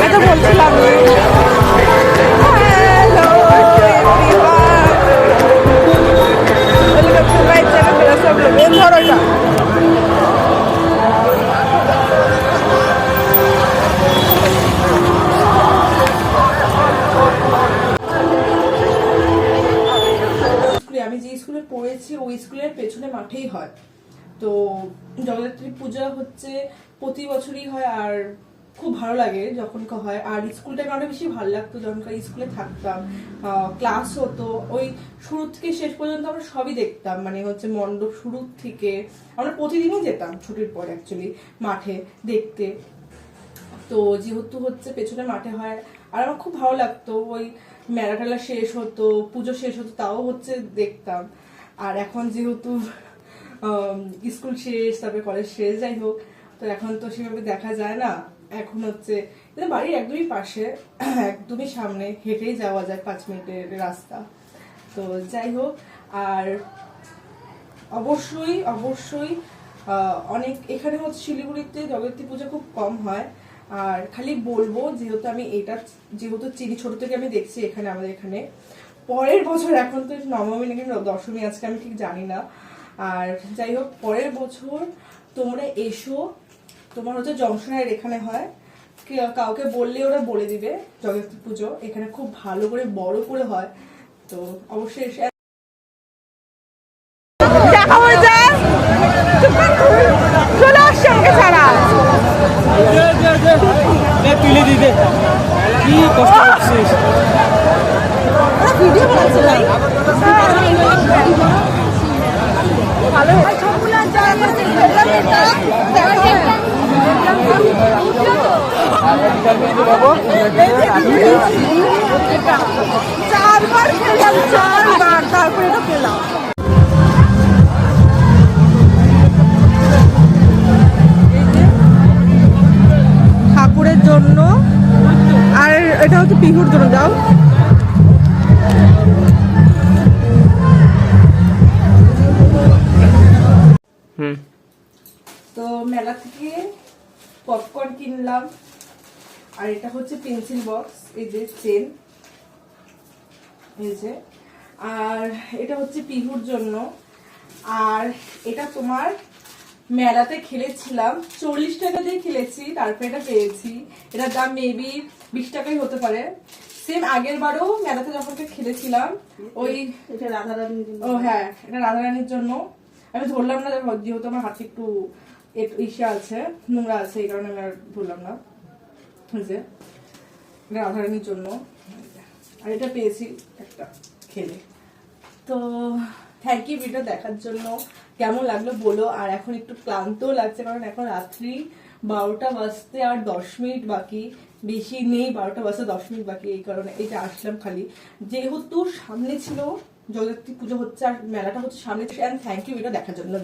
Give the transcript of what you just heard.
এটা বলছিলাম আমি যে স্কুলে পড়েছি ওই স্কুলের পেছনে মাঠেই হয়। তো জগদ্ধাত্রী পূজা হচ্ছে প্রতি বছরই হয়, আর খুব ভালো লাগে যখন হয়। আর স্কুলটাকে অনেক বেশি ভালো লাগতো যখন স্কুলে থাকতাম, ক্লাস হতো, ওই শুরু থেকে শেষ পর্যন্ত আমরা সবই দেখতাম, মানে হচ্ছে মণ্ডপ শুরু থেকে আমরা প্রতিদিনই যেতাম ছুটির পর অ্যাকচুয়ালি মাঠে দেখতে। তো যেহেতু হচ্ছে পেছনে মাঠে হয় আর আমার খুব ভালো লাগতো, ওই মেলা টেলা শেষ হতো, পুজো শেষ হতো, তাও হচ্ছে দেখতাম। আর এখন যেহেতু স্কুল শেষ, তারপরে কলেজ শেষ, যাই হোক, তো এখন তো সেভাবে দেখা যায় না। এখন হচ্ছে বাড়ির একদমই পাশে, একদমই সামনে, হেঁটেই যাওয়া যায় 5 মিনিটের রাস্তা। তো যাই হোক, আর অবশ্যই অবশ্যই অনেক এখানে হচ্ছে শিলিগুড়িতে জগদ্ধাত্রী পূজা খুব কম হয়। আর খালি বলবো, যেহেতু আমি এটা যেহেতু চিনি ছোট থেকে আমি দেখছি এখানে, আমাদের এখানে পরের বছর, এখন তো নবমী নাকি দশমী আজকে আমি ঠিক জানি না, আর যাই হোক পরের বছর তোমরা এসো। তোমার হচ্ছে জংশনের এখানে হয়, কাউকে বললে ওরা বলে দিবে। জগদ্ধাত্রী পুজো এখানে খুব ভালো করে বড় করে হয়, তো অবশ্যই এসে দেখা হয়ে যায়। চলে আসছে আমাকে ছাড়া তুলে দিতে কি কষ্ট করছিস। ভিডিও বানাচ্ছে ভাই, ভালো চারবার খেলাম, চারবার, তারপরে তো খেলাম। ঠাকুরের জন্য, আর এটা হচ্ছে পিহুর জন্য। যাও তো মেলা থেকে পপকর্ন কিনলাম, আর এটা হচ্ছে পেন্সিল বক্স, এই যে চেন, এই যে, আর এটা হচ্ছে পিহুর জন্য। আর এটা তোমার মেলাতে খেলেছিলাম, 40 টাকা দিয়ে খেলেছি, তারপরে এটা পেয়েছি। এটার দাম মেবি 20 টাকাই হতে পারে। সেম আগের বারও মেলাতে যখন খেলেছিলাম, ওই এটা রাধারানীর জন্য। ও হ্যাঁ, এটা রাধারানীর জন্য। আমি ধরলাম না, যেহেতু আমার হাতে একটু ইসে আছে, নোংরা আছে, এই কারণে আমি আর ধরলাম না। যে এটা রাধারানীর জন্য, আর এটা পেয়েছি একটা খেলে। তো থ্যাংক ইউ ভিডিও দেখার জন্য। কেমন লাগলো বলো। আর এখন একটু ক্লান্তও লাগছে, কারণ এখন রাত্রি 12টা বাজতে আর 10 মিনিট বাকি, বেশি নেই, 12টা বাজতে 10 মিনিট বাকি। এই কারণে এইটা আসলাম খালি, যেহেতু সামনে ছিল জগদ্ধাত্রী পুজো হচ্ছে আর মেলাটা হচ্ছে সামনে। থ্যাংক ইউ ভিডিও দেখার জন্য।